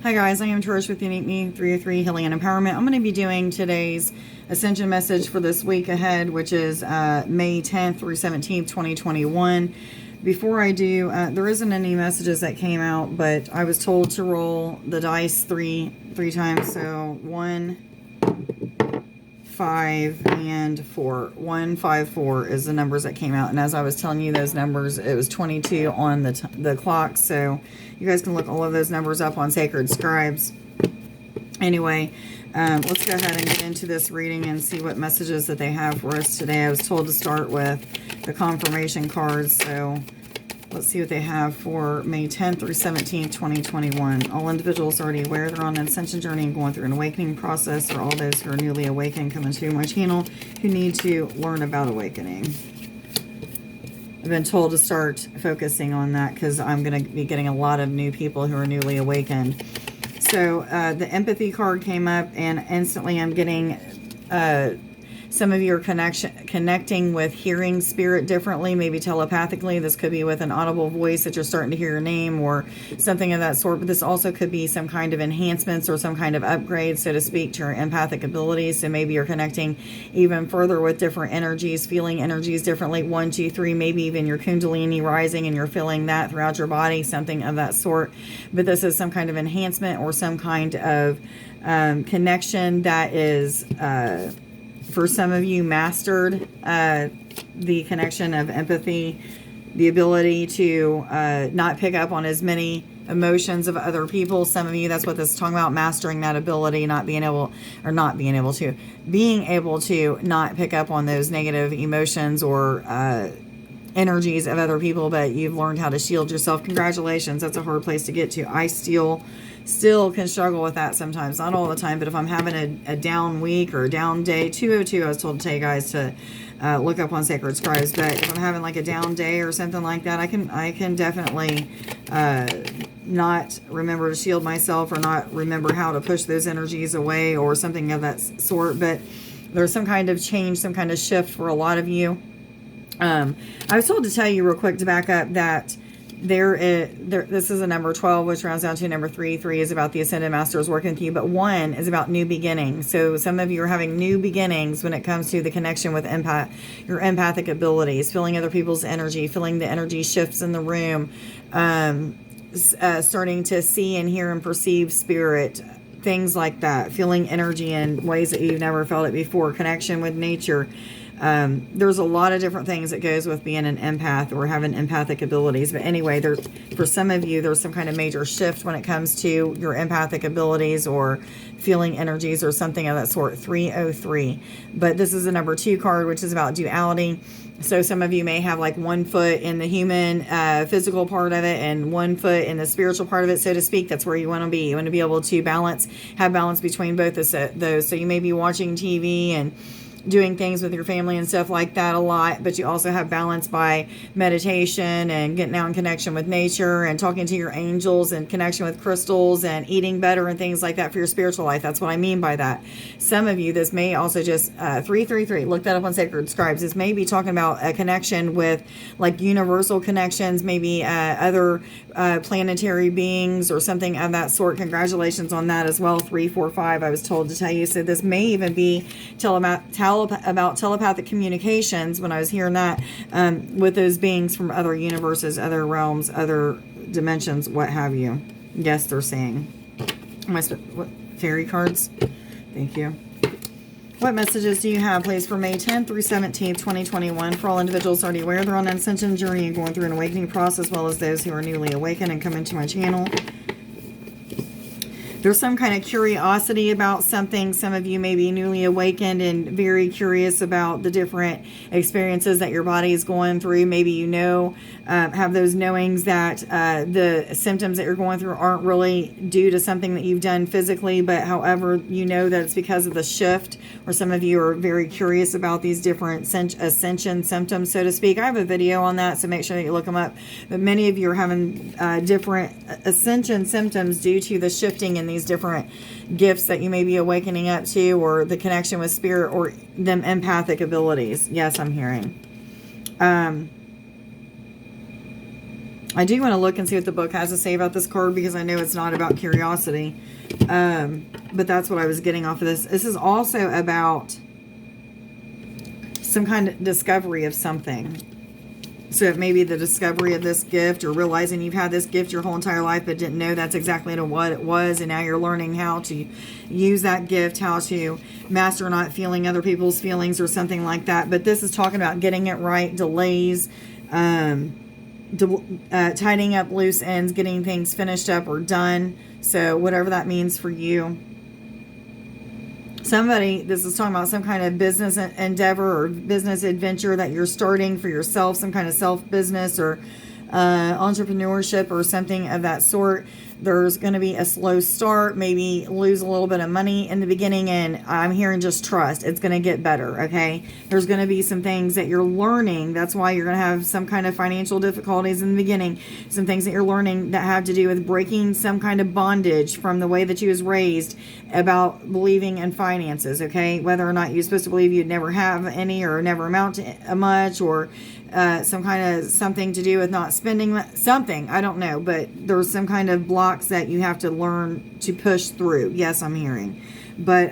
Hi guys, I am Trish with Unique Me 303 Healing and Empowerment. I'm going to be doing today's Ascension message for this week ahead, which is May 10th through 17th, 2021. Before I do, there isn't any messages that came out, but I was told to roll the dice three times. So 1, 5, and 4. 1, 5, 4 is the numbers that came out. And as I was telling you those numbers, it was 22 on the clock. So you guys can look all of those numbers up on Sacred Scribes. Anyway, let's go ahead and get into this reading and see what messages that they have for us today. I was told to start with the confirmation cards. So let's see what they have for May 10th through 17th, 2021. All individuals already aware they're on an ascension journey and going through an awakening process, or all those who are newly awakened coming to my channel who need to learn about awakening. I've been told to start focusing on that because I'm going to be getting a lot of new people who are newly awakened. So the empathy card came up, and instantly I'm getting some of you are connecting with hearing spirit differently, maybe telepathically. This could be with an audible voice that you're starting to hear your name or something of that sort. But this also could be some kind of enhancements or some kind of upgrade, so to speak, to your empathic abilities. So maybe you're connecting even further with different energies, feeling energies differently. 1, 2, 3, maybe even your Kundalini rising and you're feeling that throughout your body, something of that sort. But this is some kind of enhancement or some kind of connection that is... for some of you, mastered the connection of empathy, the ability to not pick up on as many emotions of other people. Some of you, that's what this is talking about, mastering that ability, being able to not pick up on those negative emotions or energies of other people, but you've learned how to shield yourself. Congratulations. That's a hard place to get to. I still can struggle with that sometimes, not all the time, but if I'm having a down week or a down day, 202, I was told to tell you guys to look up on Sacred Scribes, but if I'm having like a down day or something like that, I can definitely not remember to shield myself or not remember how to push those energies away or something of that sort. But there's some kind of change, some kind of shift for a lot of you. I was told to tell you real quick to back up that this is a number 12, which rounds down to number 3. 3 is about the Ascended Masters working with you, but 1 is about new beginnings. So some of you are having new beginnings when it comes to the connection with your empathic abilities, feeling other people's energy, feeling the energy shifts in the room, starting to see and hear and perceive spirit, things like that, feeling energy in ways that you've never felt it before, connection with nature. There's a lot of different things that goes with being an empath or having empathic abilities. But anyway, for some of you, there's some kind of major shift when it comes to your empathic abilities or feeling energies or something of that sort. 303. But this is a number 2 card, which is about duality. So some of you may have like 1 foot in the human physical part of it and 1 foot in the spiritual part of it, so to speak. That's where you want to be. You want to be able to have balance between both of those. So you may be watching TV and doing things with your family and stuff like that a lot, but you also have balance by meditation and getting out in connection with nature and talking to your angels and connection with crystals and eating better and things like that for your spiritual life. That's what I mean by that. Some of you, this may also just 333, look that up on Sacred Scribes. This may be talking about a connection with like universal connections, maybe other planetary beings or something of that sort. Congratulations on that as well. 345, I was told to tell you. So this may even be about telepathic communications when I was hearing that with those beings from other universes, other realms, other dimensions, what have you. Yes, they're saying. What fairy cards? Thank you. What messages do you have, please, for May 10th through 17th, 2021, for all individuals already aware they're on an ascension journey and going through an awakening process, as well as those who are newly awakened and coming to my channel? There's some kind of curiosity about something. Some of you may be newly awakened and very curious about the different experiences that your body is going through. Maybe you know, have those knowings that the symptoms that you're going through aren't really due to something that you've done physically, but however, you know that it's because of the shift, or some of you are very curious about these different ascension symptoms, so to speak. I have a video on that, so make sure that you look them up. But many of you are having different ascension symptoms due to the shifting in these different gifts that you may be awakening up to, or the connection with spirit, or them empathic abilities. Yes, I'm hearing. I do want to look and see what the book has to say about this card, because I know it's not about curiosity. But that's what I was getting off of this. This is also about some kind of discovery of something. So it may be the discovery of this gift, or realizing you've had this gift your whole entire life but didn't know that's exactly what it was, and now you're learning how to use that gift, how to master not feeling other people's feelings or something like that. But this is talking about getting it right, delays, tidying up loose ends, getting things finished up or done. So whatever that means for you. Somebody, this is talking about some kind of business endeavor or business adventure that you're starting for yourself, some kind of self-business or entrepreneurship or something of that sort. There's going to be a slow start, maybe lose a little bit of money in the beginning, and I'm hearing just trust. It's going to get better, okay? There's going to be some things that you're learning. That's why you're going to have some kind of financial difficulties in the beginning. Some things that you're learning that have to do with breaking some kind of bondage from the way that you was raised about believing in finances, okay? Whether or not you're supposed to believe you'd never have any or never amount to much, or some kind of something to do with not spending something. I don't know, but there's some kind of blocks that you have to learn to push through. Yes, I'm hearing. But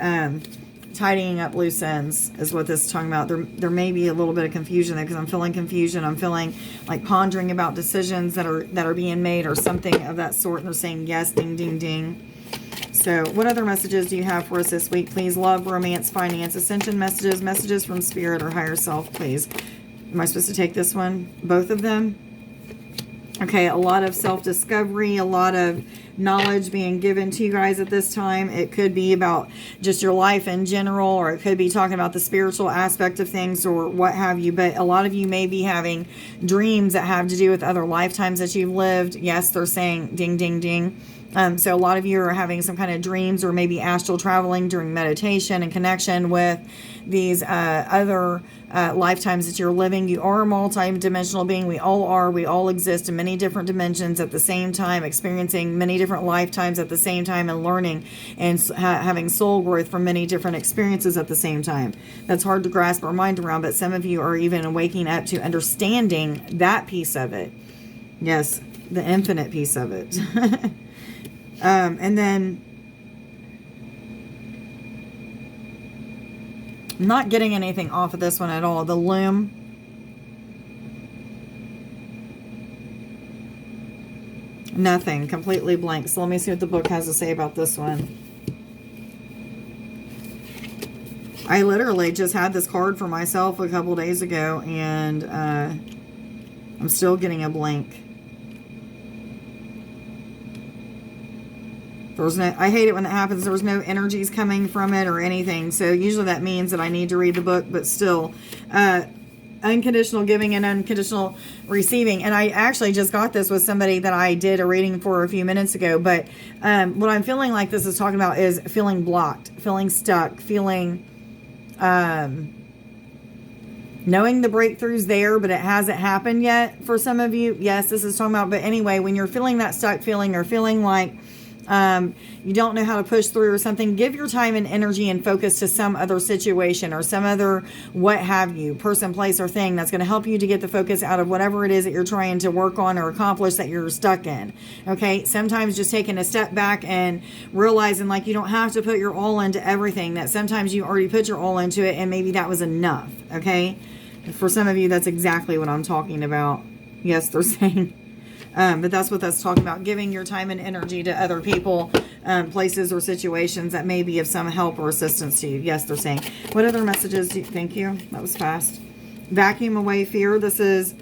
tidying up loose ends is what this is talking about. There may be a little bit of confusion there, because I'm feeling confusion. I'm feeling like pondering about decisions that are being made or something of that sort. And they're saying yes, ding, ding, ding. So what other messages do you have for us this week? Please, love, romance, finance, ascension messages, messages from spirit or higher self, please. Am I supposed to take this one? Both of them? Okay, a lot of self-discovery, a lot of knowledge being given to you guys at this time. It could be about just your life in general, or it could be talking about the spiritual aspect of things or what have you. But a lot of you may be having dreams that have to do with other lifetimes that you've lived. Yes, they're saying ding, ding, ding. So a lot of you are having some kind of dreams, or maybe astral traveling during meditation and connection with these other lifetimes that you're living. You are a multi-dimensional being. We all are. We all exist in many different dimensions at the same time, experiencing many different lifetimes at the same time, and learning and having soul growth from many different experiences at the same time. That's hard to grasp our mind around, but some of you are even waking up to understanding that piece of it. Yes, the infinite piece of it. And then I'm not getting anything off of this one at all. The loom. Nothing. Completely blank. So let me see what the book has to say about this one. I literally just had this card for myself a couple days ago, and I'm still getting a blank. I hate it when that happens. There's no energies coming from it or anything. So usually that means that I need to read the book, but still, unconditional giving and unconditional receiving. And I actually just got this with somebody that I did a reading for a few minutes ago. But what I'm feeling like this is talking about is feeling blocked, feeling stuck, feeling knowing the breakthrough's there, but it hasn't happened yet for some of you. Yes, this is talking about. But anyway, when you're feeling that stuck feeling, or feeling like you don't know how to push through or something, give your time and energy and focus to some other situation or some other what have you, person, place, or thing that's going to help you to get the focus out of whatever it is that you're trying to work on or accomplish that you're stuck in. Okay, sometimes just taking a step back and realizing like you don't have to put your all into everything, that sometimes you already put your all into it and maybe that was enough. Okay, for some of you that's exactly what I'm talking about. Yes, they're saying but that's what that's talking about, giving your time and energy to other people, places, or situations that may be of some help or assistance to you. Yes, they're saying. What other messages do you, thank you. That was fast. Vacuum away fear. This is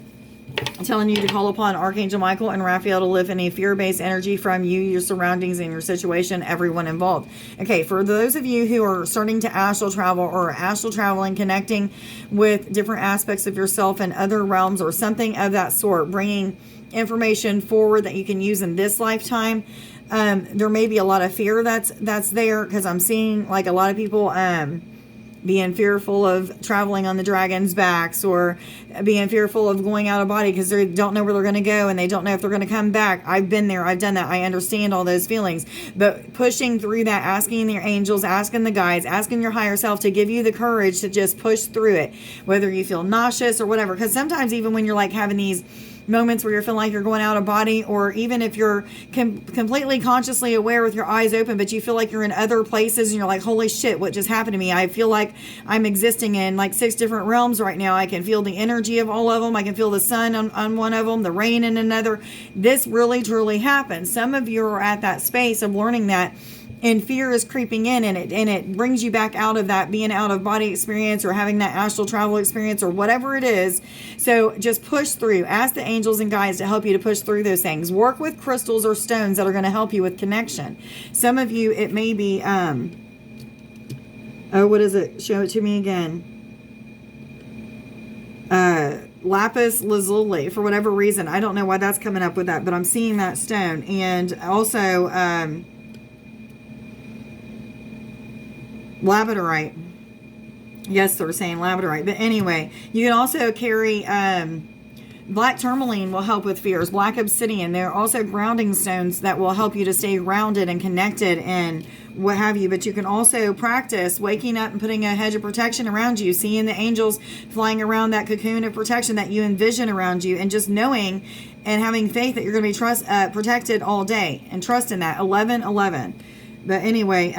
telling you to call upon Archangel Michael and Raphael to lift any fear-based energy from you, your surroundings, and your situation, everyone involved. Okay, for those of you who are starting to astral travel or astral traveling, connecting with different aspects of yourself and other realms or something of that sort, bringing information forward that you can use in this lifetime, there may be a lot of fear that's there, because I'm seeing like a lot of people being fearful of traveling on the dragon's backs, or being fearful of going out of body because they don't know where they're going to go and they don't know if they're going to come back. I've been there. I've done that. I understand all those feelings. But pushing through that, asking your angels, asking the guides, asking your higher self to give you the courage to just push through it, whether you feel nauseous or whatever. Because sometimes even when you're like having these moments where you're feeling like you're going out of body, or even if you're completely consciously aware with your eyes open, but you feel like you're in other places and you're like, holy shit, what just happened to me? I feel like I'm existing in like 6 different realms right now. I can feel the energy of all of them. I can feel the sun on one of them, the rain in another. This really truly happens. Some of you are at that space of learning that, and fear is creeping in, and it brings you back out of that being out of body experience or having that astral travel experience or whatever it is. So just push through. Ask the angels and guides to help you to push through those things. Work with crystals or stones that are going to help you with connection. Some of you, it may be, what is it? Show it to me again. Lapis lazuli, for whatever reason. I don't know why that's coming up with that, but I'm seeing that stone. And also, labradorite. Yes, they're saying labradorite. But anyway, you can also carry black tourmaline will help with fears. Black obsidian. There are also grounding stones that will help you to stay grounded and connected and what have you. But you can also practice waking up and putting a hedge of protection around you, seeing the angels flying around that cocoon of protection that you envision around you, and just knowing and having faith that you're going to be protected all day, and trust in that. 11:11. But anyway,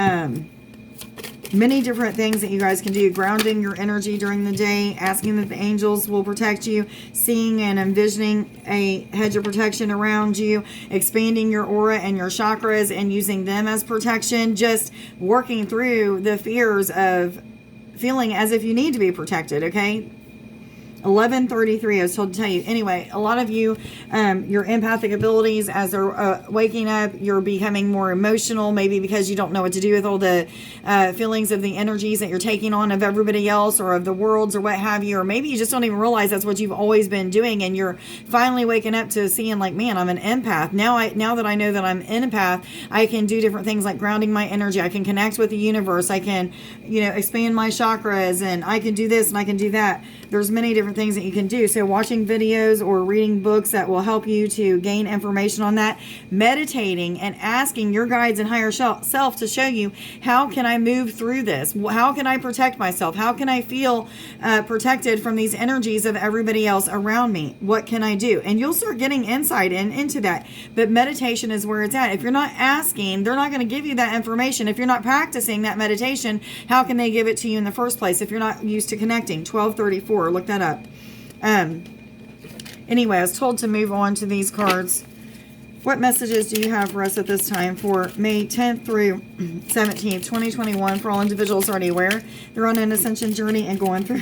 many different things that you guys can do. Grounding your energy during the day, asking that the angels will protect you, seeing and envisioning a hedge of protection around you, expanding your aura and your chakras and using them as protection, just working through the fears of feeling as if you need to be protected, okay? 11:33, I was told to tell you. Anyway, a lot of you, your empathic abilities, as they're waking up, you're becoming more emotional, maybe because you don't know what to do with all the feelings of the energies that you're taking on of everybody else or of the worlds or what have you, or maybe you just don't even realize that's what you've always been doing, and you're finally waking up to seeing like, man, I'm an empath. Now that I know that I'm an empath, I can do different things like grounding my energy. I can connect with the universe. I can, expand my chakras, and I can do this and I can do that. There's many different things that you can do. So watching videos or reading books that will help you to gain information on that, meditating and asking your guides and higher self to show you, how can I move through this? How can I protect myself? How can I feel protected from these energies of everybody else around me? What can I do? And you'll start getting insight into that. But meditation is where it's at. If you're not asking, they're not going to give you that information. If you're not practicing that meditation, how can they give it to you in the first place if you're not used to connecting? 1234. Look that up. Anyway, I was told to move on to these cards. What messages do you have for us at this time for May 10th through 17th, 2021, for all individuals already aware they're on an ascension journey and going through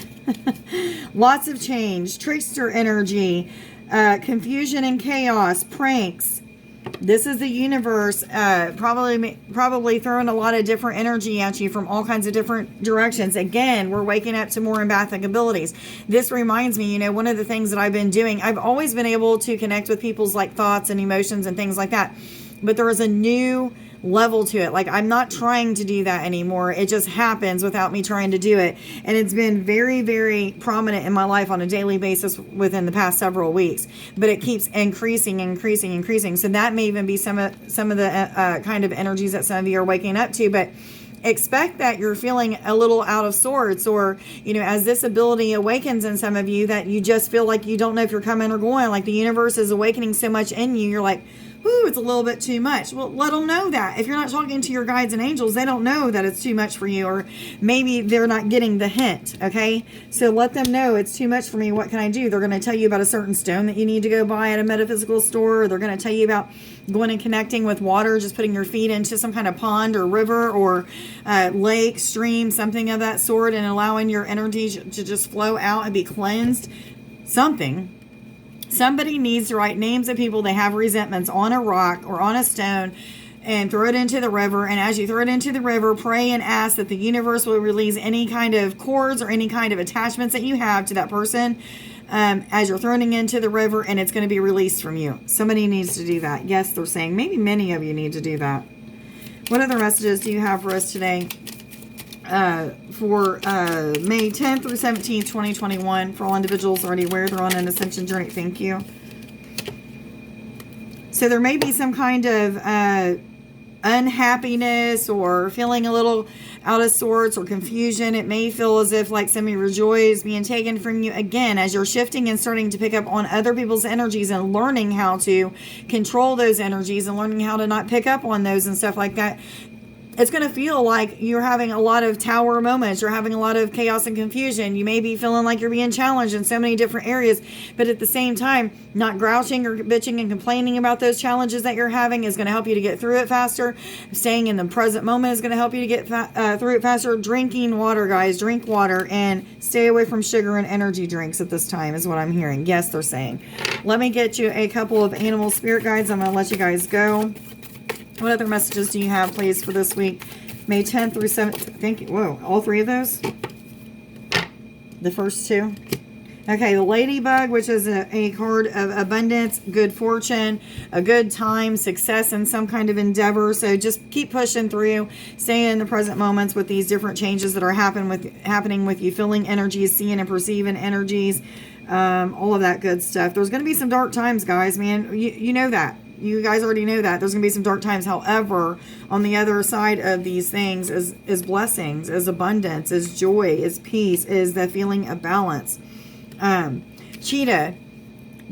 lots of change, trickster energy, confusion and chaos, pranks. This is the universe probably throwing a lot of different energy at you from all kinds of different directions. Again, we're waking up to more empathic abilities. This reminds me, one of the things that I've been doing, I've always been able to connect with people's like thoughts and emotions and things like that. But there is a new level to it. Like, I'm not trying to do that anymore. It just happens without me trying to do it. And it's been very, very prominent in my life on a daily basis within the past several weeks. But it keeps increasing. So that may even be some of the kind of energies that some of you are waking up to. But expect that you're feeling a little out of sorts, or, as this ability awakens in some of you, that you just feel like you don't know if you're coming or going. Like the universe is awakening so much in you. You're like, ooh, it's a little bit too much. Well, let them know that. If you're not talking to your guides and angels, they don't know that it's too much for you, or maybe they're not getting the hint, okay? So let them know it's too much for me. What can I do? They're going to tell you about a certain stone that you need to go buy at a metaphysical store, or they're going to tell you about going and connecting with water, just putting your feet into some kind of pond or river or lake, stream, something of that sort, and allowing your energy to just flow out and be cleansed. Somebody needs to write names of people they have resentments on a rock or on a stone and throw it into the river. And as you throw it into the river, pray and ask that the universe will release any kind of cords or any kind of attachments that you have to that person as you're throwing it into the river, and it's going to be released from you. Somebody needs to do that. Yes, they're saying maybe many of you need to do that. What other messages do you have for us today? For May 10th through 17th, 2021, for all individuals already aware they're on an ascension journey. Thank you. So there may be some kind of unhappiness or feeling a little out of sorts or confusion. It may feel as if like some of your joy is being taken from you. Again, as you're shifting and starting to pick up on other people's energies and learning how to control those energies and learning how to not pick up on those and stuff like that, it's going to feel like you're having a lot of tower moments. You're having a lot of chaos and confusion. You may be feeling like you're being challenged in so many different areas, but at the same time, not grouching or bitching and complaining about those challenges that you're having is going to help you to get through it faster. Staying in the present moment is going to help you to get through it faster. Drinking water, guys, drink water and stay away from sugar and energy drinks at this time is what I'm hearing. Yes, they're saying. Let me get you a couple of animal spirit guides. I'm going to let you guys go. What other messages do you have, please, for this week? May 10th through 7th. Thank you. Whoa, all three of those? The first two? Okay, the ladybug, which is a card of abundance, good fortune, a good time, success in some kind of endeavor. So just keep pushing through. Stay in the present moments with these different changes that are happening with you. Feeling energies, seeing and perceiving energies, all of that good stuff. There's going to be some dark times, guys, man. You know that. You guys already know that. There's going to be some dark times. However, on the other side of these things is blessings, is abundance, is joy, is peace, is the feeling of balance. Cheetah,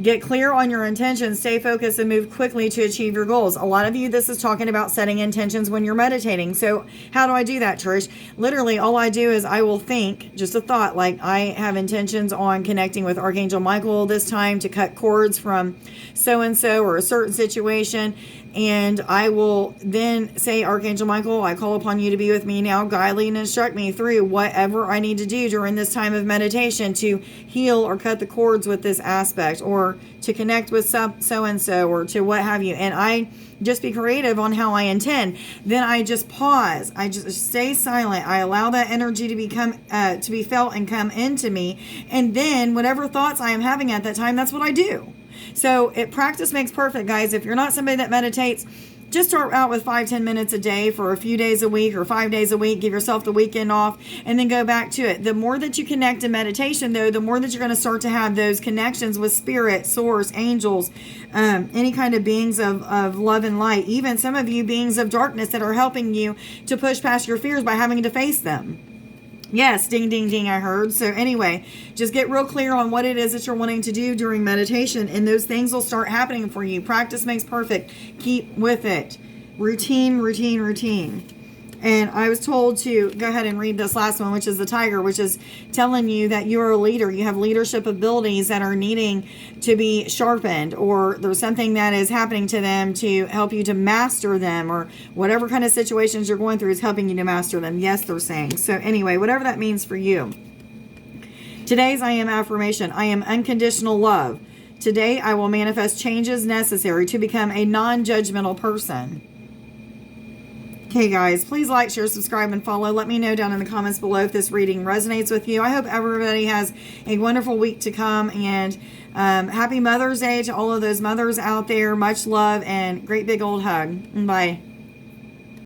get clear on your intentions, stay focused, and move quickly to achieve your goals. A lot of you, this is talking about setting intentions when you're meditating. So how do I do that, Trish? Literally, all I do is I will think, just a thought, like I have intentions on connecting with Archangel Michael this time to cut cords from so-and-so or a certain situation. And I will then say, Archangel Michael, I call upon you to be with me now, guide, lead, and instruct me through whatever I need to do during this time of meditation to heal or cut the cords with this aspect, or to connect with so-and-so, or to what have you. And I just be creative on how I intend. Then I just pause. I just stay silent. I allow that energy to be felt and come into me. And then whatever thoughts I am having at that time, that's what I do. So practice makes perfect, guys. If you're not somebody that meditates, just start out with 5-10 minutes a day for a few days a week or 5 days a week. Give yourself the weekend off and then go back to it. The more that you connect in meditation, though, the more that you're going to start to have those connections with spirit, source, angels, any kind of beings of love and light. Even some of you beings of darkness that are helping you to push past your fears by having to face them. Yes, ding, ding, ding, I heard. So anyway, just get real clear on what it is that you're wanting to do during meditation, and those things will start happening for you. Practice makes perfect. Keep with it. Routine, routine, routine. And I was told to go ahead and read this last one, which is the tiger, which is telling you that you're a leader. You have leadership abilities that are needing to be sharpened, or there's something that is happening to them to help you to master them, or whatever kind of situations you're going through is helping you to master them. Yes, they're saying. So anyway, whatever that means for you. Today's I am affirmation. I am unconditional love. Today I will manifest changes necessary to become a non-judgmental person. Okay, guys, please like, share, subscribe, and follow. Let me know down in the comments below if this reading resonates with you. I hope everybody has a wonderful week to come, and happy Mother's Day to all of those mothers out there. Much love and great big old hug. Bye.